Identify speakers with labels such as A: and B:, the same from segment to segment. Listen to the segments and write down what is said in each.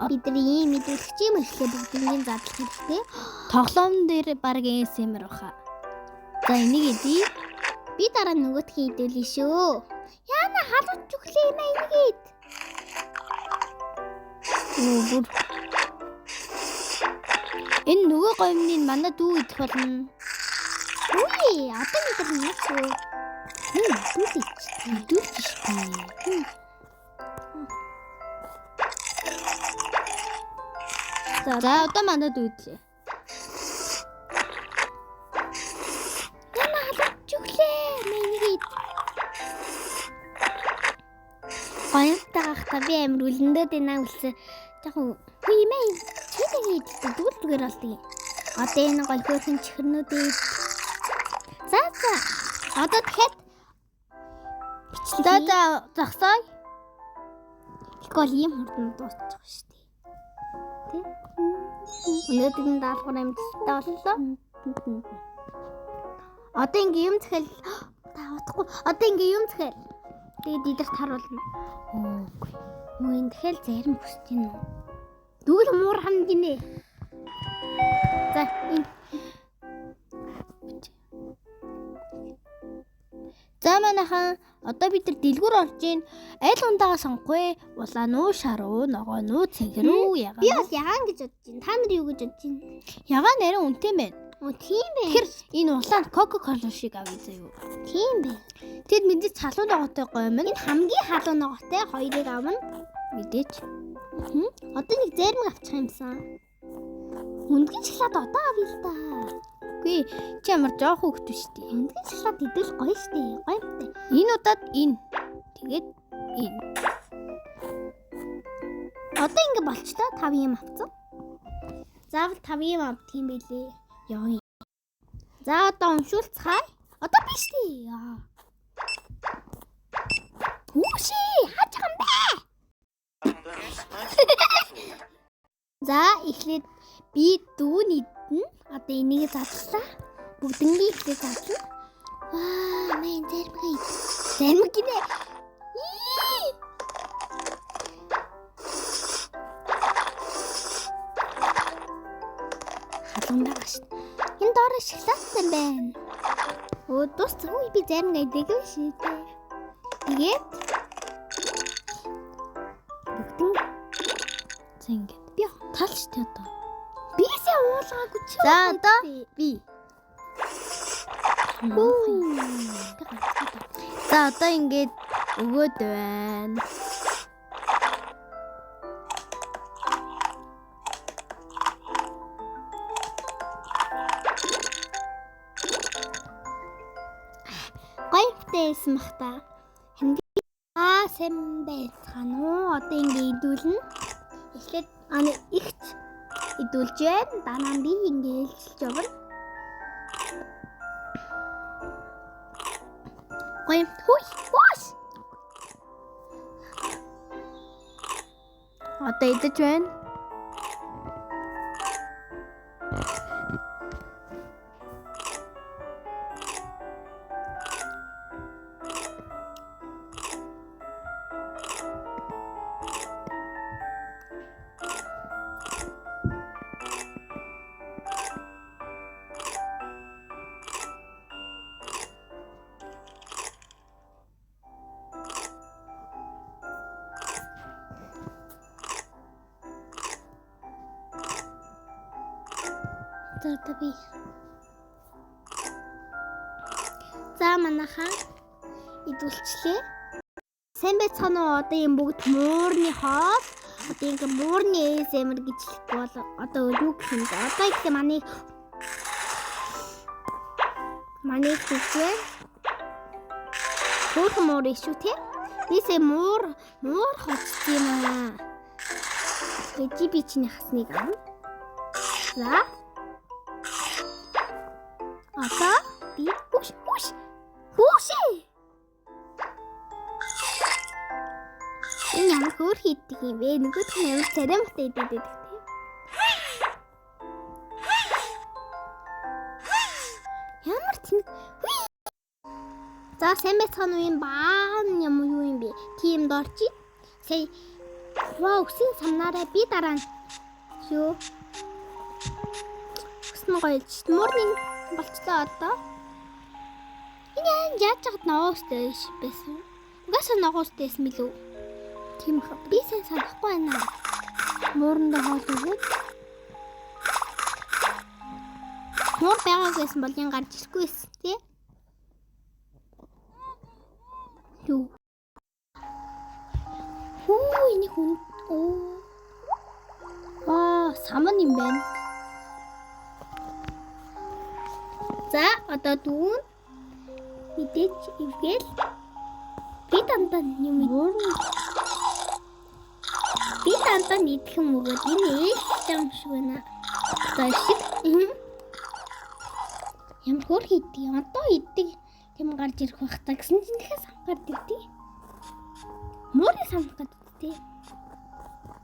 A: Бид нар ийм мэдүүлэгч юм ирэхлээр бүгднийг задлах хэрэгтэй.
B: Тоглоом дээр баг ASMR баха. За энийг эдий.
A: Би дараа нөгөөдхийг идүүлээ шүү. Яна халууч өглөө юм энийг.
B: Бүр. Энэ нөгөө гомныг манай дүү идэх болно.
A: Үгүй, одоо бид нар нэг шүү.
B: Идүүлж штий. За одоо манай дүү идлээ.
A: Яна халууч өглөө энийг. Гоёмтайгах та би амир үлэндөөд байна үлсээ. Жахуу хүй мэй. Читэгээд дүүлдгээр болдгийг. Одоо энэ гол хөөрхөн чихэрнүүдээ. За. Одоо тэгэхэд
B: За загсаа.
A: гол ийм хурдан дуусчих шүү дээ. Тэ? Өнөөдөр энэ даалгавар амжилттай боллоо. Одоо ингээ юм захиал таавахгүй. Одоо ингээ юм захиал. Тэгээд идэрт харуулна. Үгүй. Мөн тэгэхээр зарим бүсч юм уу? Дүүл муур хам гинэ. За энэ.
B: За манайхан одоо бид нар дэлгүүр орж ийн. Аль ундаага сонгохгүй. Улаан уу, шаруу, ногоон уу, цэнгэрүү ягаан.
A: Би бас ягаан гэж бодож байна. Та нар юу гэж бодож байна?
B: Ягаан нэрэн үнэтэй мэн.
A: Тийм бэ.
B: Тэгэхээр энэ улаан Coca-Cola шиг авъя заяа.
A: Тийм бэ.
B: Тэд мэдээж халуун ногоотой гомн.
A: Энэ хамгийн халуун ногоотой хоёрыг авна.
B: Мэдээж.
A: Одоо нэг зарим авчих юмсан. Үндгийн шоколад одоо авъя л да.
B: Үгүй чи ямар жоох хөвгт биш тий.
A: Үндгийн шоколад идэл гоё штэ. Гоё юм бэ.
B: Энэ удаад энэ. Тэгээд энэ.
A: Одоо ингэ болчлоо 5 юм авцсан. Заавал 5 юм авдг юм билээ. Яа. За одоо уншуулцгаая. Одоо биш тий. Хүүши хаач юм бэ? За эхлээд би дүүн идэн. Одоо энийг задлаа. Бүгднийг ихлээр задлаа. Мэн зэрмэг. Зэрмэг гинэ. Халуун байгаа шүү. Энэ доороо шоколадтай байна. Дууссан. Үгүй би зэрмэг идэг шүү дээ. Тэгээд бүгдэн
B: зингээ.
A: Би
B: Талч тий одоо.
A: бисээ уулгаагүй ч.
B: За одоо би. За одоо ингээд өгөөд байна.
A: Гойвтэйсэн бах та. Сайн байцгаана уу? Одоо ингэ идүүлнэ. Эхлээд ихч идүүлж байна. Дараа нь би ингэ ээлжилж явна. Гойв хүй. Вош.
B: Одоо идэж байна.
A: За би. За манайхаа идүүлчлээ. Сайн байцгаана уу? Одоо юм бүгд муурны хоол. Одоо ингэ муурны ASMR гэж хэлэхгүй бол одоо юу гэх юм бэ? Одоо их манай хэлээ. Хөөх муур ишүү те. Бисээ муур хоцсон юм аа. Би чиний хасныг авна. За. Одоо би хүүшээ. Энэ ямар хөөр хийдэг юм бэ? Нөгөөх нь ямар царамтай идэдэг те. Ямар тэнэг. За сайн байцгаана уу юм баан юм юу юм бэ? Тийм дорчи. Сая Вау, үсгийн самнаараа би дараа нь. Юу? Үснэ гоёж. Мөрний болцлоо одоо. Энэ яаж чад ноостэй байсан. Угаасаа ноостэйс мэлүү. Тийм их. Би сайн санахгүй байна. Мөрөндөө хоол өгөөд. Мөр байгааг байсан бол энэ гарч ирэхгүй байсан тий. Юу? Хөө энэ хүн саман юм байна. За одоо дүүн мэдээч ивгээл би дандаа юм би дандаа идэх юм уу гэдэг энэ юм шиг байна. Одоо шиг ямар хөр хийдэг одоо иддэг юм гарч ирэх байх та гэсэн чинь дахиад сангаад иддэг. Мөрийг санах гэдэг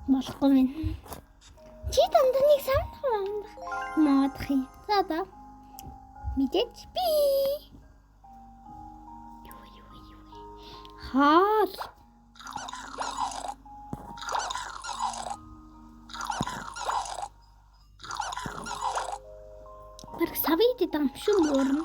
A: болохгүй минь. Чи дандаа нэг санах маадах юм. За одоо мэдээч би хаал барх савид дамшин мөрн